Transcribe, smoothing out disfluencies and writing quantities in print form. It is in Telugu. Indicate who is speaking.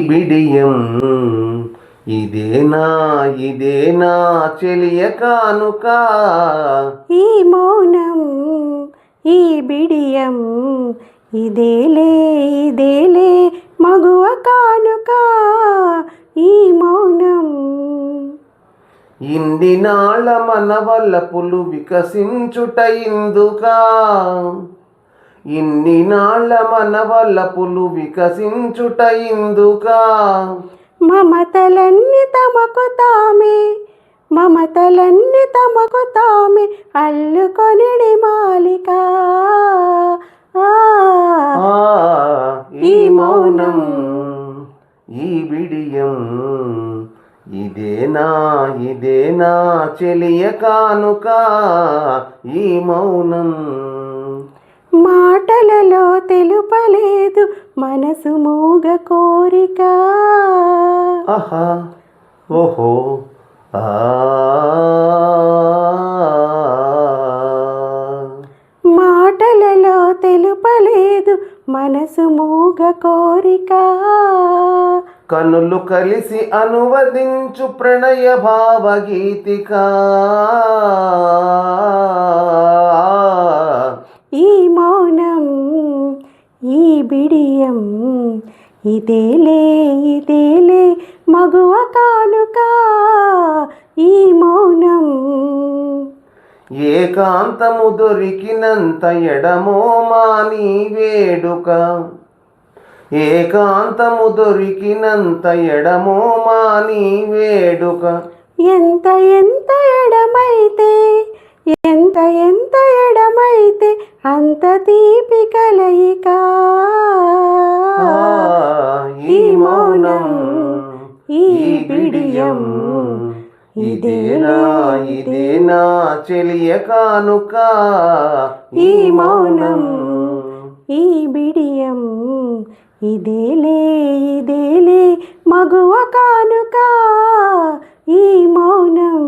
Speaker 1: బిడియం ఇదేనా చెలియ కానుక.
Speaker 2: ఈ మౌనం ఈ బిడియం ఇదేలే మగువ కానుక. ఈ మౌనం
Speaker 1: ఇన్ని నాళ్ళ మన వల్లపులు వికసించుట ఇందుకా. ఇన్ని నాళ్ళ మన వల్లపులు వికసించుట ఇందుకా.
Speaker 2: మమతలన్నీ తమకు తామే అల్లుకొనిడి మాలిక.
Speaker 1: ఈ మౌనం ఈ బిడియం ఇదేనా చెలియ కానుక. ఈ మౌనం
Speaker 2: మాటలలో తెలుపలేదు మనసు మూగ కోరిక.
Speaker 1: ఆహా ఓహో
Speaker 2: మాటలలో తెలుపలేదు మనసు మూగ కోరిక.
Speaker 1: కనులు కలిసి అనువదించు ప్రణయ భావగీతిక.
Speaker 2: ఈ మౌనం ఈ బిడియం ఇదేలే మగువ కానుక. ఈ మౌనం
Speaker 1: ఏకాంతము దొరికినంత ఎడమో మాని వేడుక. ఏకాంతము దొరికినంత ఎడమో మాని వేడుక.
Speaker 2: ఎంత ఎడమైతే అంత తీపి కలయిక.
Speaker 1: ఈ మౌనం ఈ బిడియం ఇదేనా చెలియ కానుక.
Speaker 2: ఈ మౌనం ఈ బిడియం ఇదేలే మగువ కానుక. ఈ మౌనం